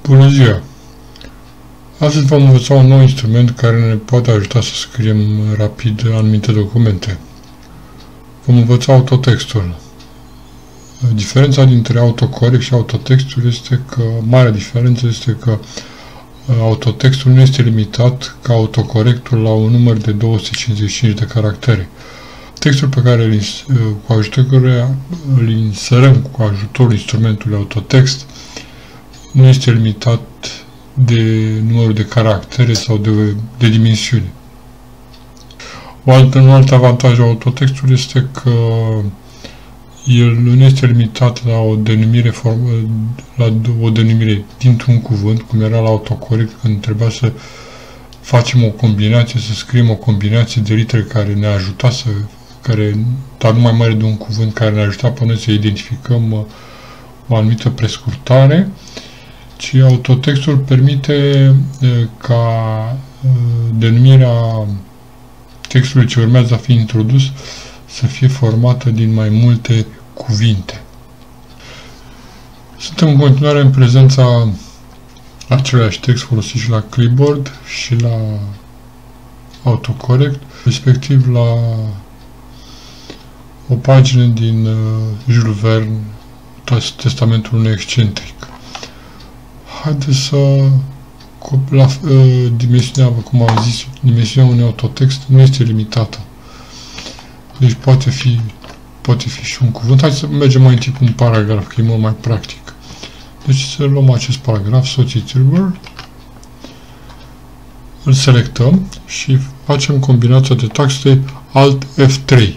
Bună ziua! Astăzi vom învăța un nou instrument care ne poate ajuta să scriem rapid anumite documente. Vom învăța autotextul. Diferența dintre autocorect și autotextul este că, marea diferență este că autotextul nu este limitat ca autocorectul la un număr de 255 de caractere. Textul pe care cu ajutorul îl inserăm cu ajutorul instrumentului autotext nu este limitat de numărul de caractere sau de dimensiune. Un alt avantaj al autotextului este că el nu este limitat la o denumire dintr-un cuvânt, cum era la autocorect când trebuia să facem o combinație, să scriem o combinație de litere care ne ajuta dar nu mai mare de un cuvânt, care ne ajuta pe noi să identificăm o anumită prescurtare, ci autotextul permite ca denumirea textului ce urmează a fi introdus să fie formată din mai multe cuvinte. Suntem în continuare în prezența același text folosit și la clipboard și la autocorect, respectiv la o pagină din Jules Verne, Testamentul unui excentric. Haideți să dimensiunea, cum am zis, dimensiunea unui autotext nu este limitată. Deci poate fi și un cuvânt. Hai să mergem mai întâi cu un paragraf, că e mult mai practic. Deci să luăm acest paragraf, Soț-Tilburg, îl selectăm și facem combinația de taste Alt F3.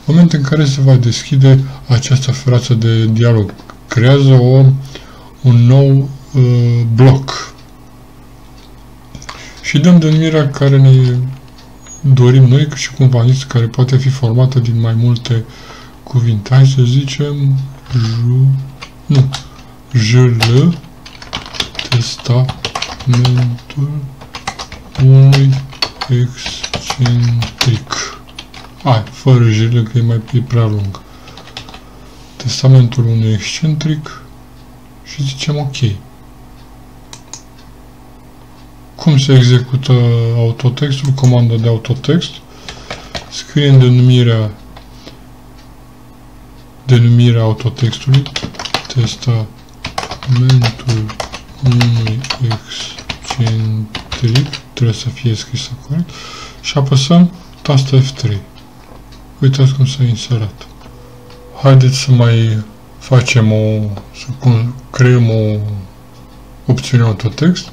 În momentul în care se va deschide această fereastră de dialog, creează un nou bloc și dăm denumirea care ne dorim noi și, cum v-am zis, care poate fi formată din mai multe cuvinte. Hai să zicem Jules Testamentul unui excentric. Fără jile, că e prea lung. Testamentul unui excentric și zicem OK. Cum se execută autotextul? Comanda de autotext. Scriem denumirea autotextului, testamentul unui excentric, trebuie să fie scrisă corect, și apăsăm tasta F3. Uitați cum s-a inserat. Haideți să mai facem creăm o opțiune autotext.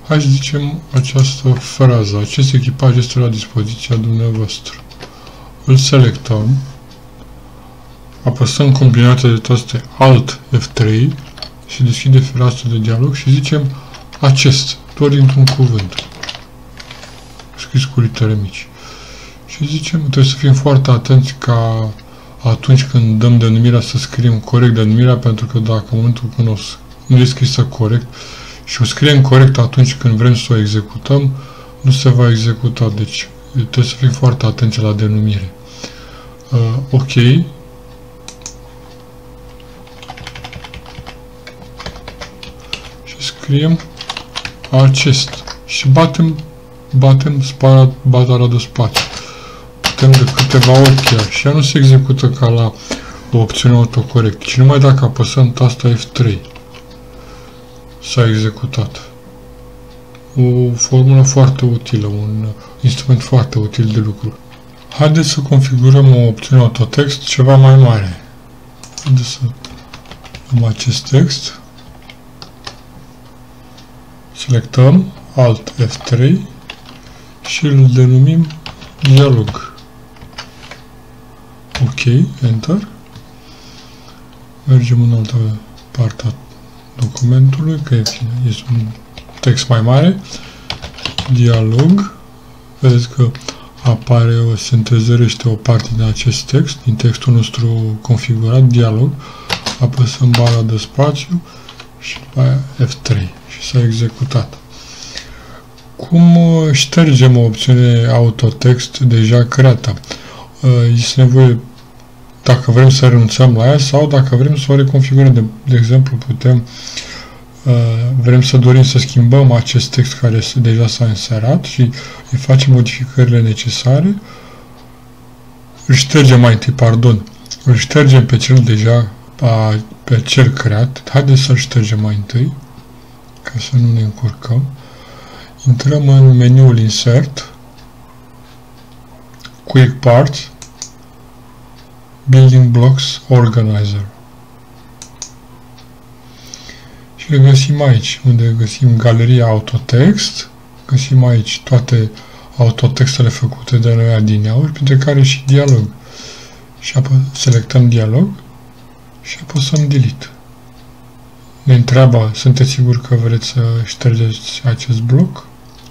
Hai să zicem această frază. Acest echipaj este la dispoziția dumneavoastră. Îl selectăm. Apăsăm combinația de taste Alt F3 și deschide fereastra de dialog și zicem acest, doar dintr-un cuvânt. Scris cu litere mici. Și zicem, trebuie să fim foarte atenți ca atunci când dăm denumirea să scriem corect denumirea, pentru că dacă în momentul când nu e scrisă corect și o scriem corect atunci când vrem să o executăm, nu se va executa. Deci trebuie să fim foarte atenți la denumire. OK. Și scriem acest. Și batem barra de spațiu. Putem de câteva ori chiar. Și ea nu se execută ca la o opțiune autocorect, ci numai dacă apăsăm tasta F3. S-a executat. O formulă foarte utilă, un instrument foarte util de lucru. Haideți să configurăm o opțiune autotext ceva mai mare. Haideți să luăm acest text. Selectăm Alt F3 și îl denumim dialog. OK, Enter. Mergem în altă parte a documentului, că este un text mai mare. Dialog. Vedeți că se întrezărește o parte din acest text, din textul nostru configurat, dialog. Apăsăm bara de spațiu și după aia F3 și s-a executat. Cum ștergem o opțiune autotext deja creată? Este nevoie dacă vrem să renunțăm la ea sau dacă vrem să o reconfigurăm. De exemplu, vrem să dorim să schimbăm acest text care deja s-a inserat și îi facem modificările necesare. Îl ștergem mai întâi, îl ștergem pe cel creat. Haideți să-l ștergem mai întâi, ca să nu ne încurcăm. Intrăm în meniul Insert, Quick Parts, Building Blocks Organizer. Și le găsim aici, unde găsim galeria autotext, găsim aici toate autotextele făcute de noi adineauri, printre care și dialog. Și selectăm dialog și apăsăm Delete. Ne întreabă, sunteți siguri că vreți să ștergeți acest bloc?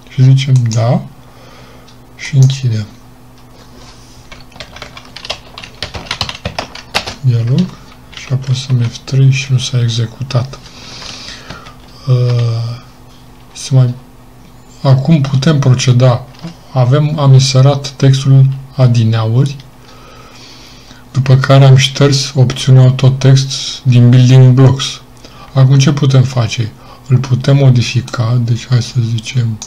Și zicem da și închidem. Dialog și apăsăm F3 și nu s-a executat. Acum putem proceda. Am inserat textul adineauri, după care am șters opțiunea autotext din Building Blocks. Acum ce putem face? Îl putem modifica, deci hai să zicem,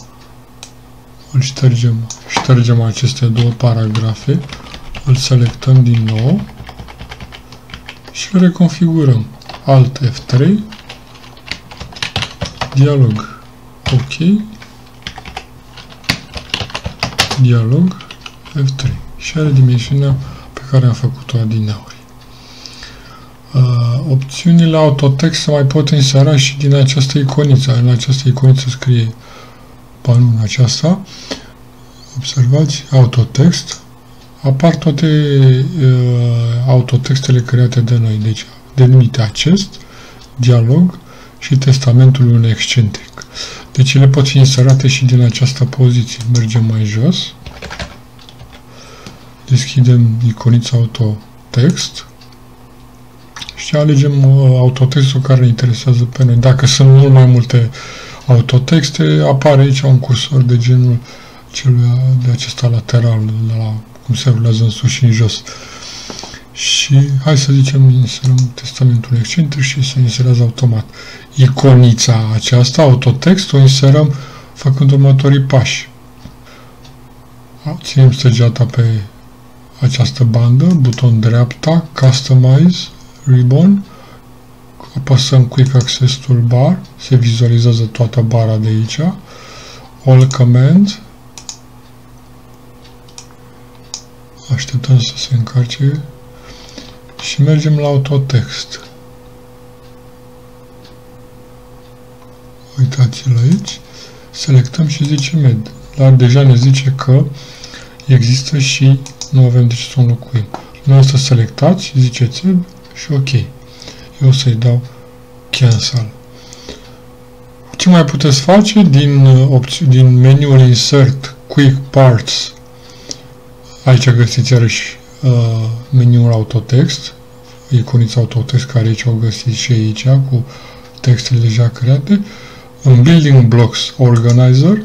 îl ștergem aceste două paragrafe, îl selectăm din nou și îl reconfigurăm. Alt F3, dialog, ok, dialog, F3 și are dimensiunea pe care am făcut-o adineauri. Opțiunile autotext se mai pot insera și din această iconiță. În această iconiță scrie panul aceasta. Observați, autotext. Apar toate autotextele create de noi. Deci, denumite acest, dialog și testamentul unui excentric. Deci ele pot fi inserate și din această poziție. Mergem mai jos. Deschidem iconița autotext și alegem autotextul care ne interesează pe noi. Dacă sunt mult mai multe autotexte, apare aici un cursor de genul de acesta lateral, cum se rulează în sus și în jos. Și hai să zicem, inserăm testamentul excentric și se inserează automat. Iconița aceasta, autotext, o inserăm făcând următorii pași. Ținem săgeata pe această bandă, buton dreapta, Customize, Ribbon, apăsăm Quick Access Toolbar, se vizualizează toată bara de aici, All Commands, așteptăm să se încarce și mergem la autotext. Uitați-l aici, selectăm și zicem Add, dar deja ne zice că există și nu avem de ce să o înlocuim. Noi o să selectați și ziceți Add și OK. Eu o să-i dau Cancel. Ce mai puteți face din meniul Insert, Quick Parts? Aici găsiți iarăși meniul autotext, iconița autotext care aici o găsiți și aici cu textele deja create. În Building Blocks Organizer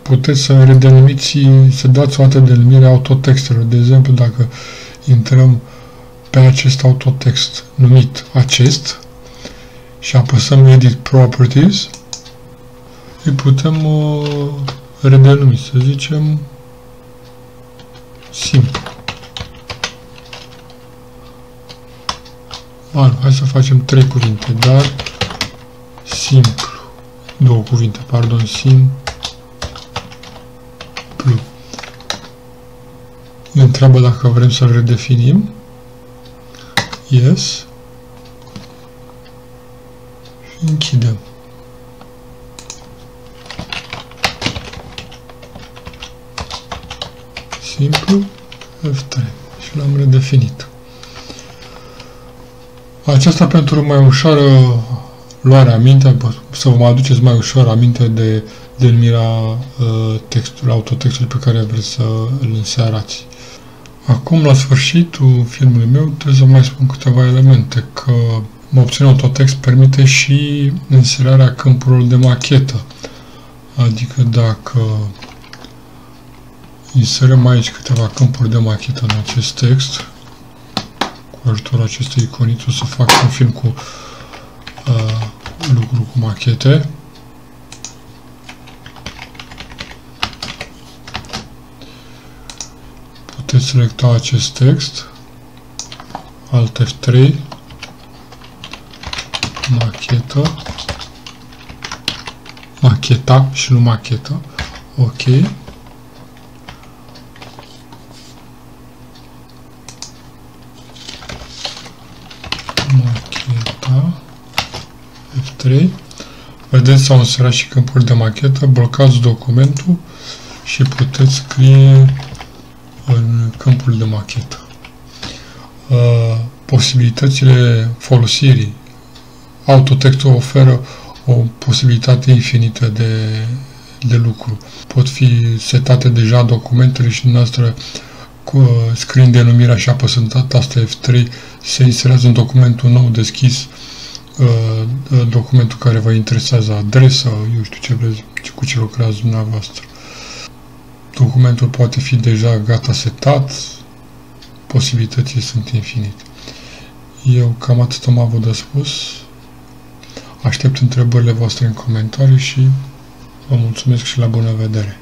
puteți să redenumiți, să dați o altă denumire autotextelor. De exemplu, dacă intrăm pe acest autotext numit acest și apăsăm Edit Properties, îi putem redenumi, să zicem simplu. Bun, hai să facem 3 cuvinte, dar simplu. 2 cuvinte, pardon, simplu. Ne întreabă dacă vrem să-l redefinim. Yes. Și închidem. Simplu, F3 și l-am redefinit. Aceasta pentru mai ușoară luarea aminte, să vă aduceți mai ușor aminte de denumirea textului, autotextului pe care vreți să îl inserați. Acum, la sfârșitul filmului meu, trebuie să mai spun câteva elemente, că opțiunea autotext permite și inserarea câmpurilor de machetă. Adică dacă inserăm aici câteva câmpuri de machetă în acest text, cu ajutorul acestei iconițe o să fac un film cu lucru cu machete. Puteți selecta acest text, Alt F3, macheta și nu machetă, ok. Macheta, F3, vedeți, s-au înserat și câmpuri de machetă, blocați documentul și puteți scrie în câmpul de machetă. Posibilitățile folosirii. Autotextul oferă o posibilitate infinită de lucru. Pot fi setate deja documentele și dumneavoastră scriind denumirea și apăsând tasta F3 se inserează în documentul nou deschis documentul care vă interesează, adresă, eu știu ce vreți, cu ce lucrați dumneavoastră. Documentul poate fi deja gata setat, posibilitățile sunt infinite. Eu cam atât am avut de spus. Aștept întrebările voastre în comentarii și vă mulțumesc și la bună vedere!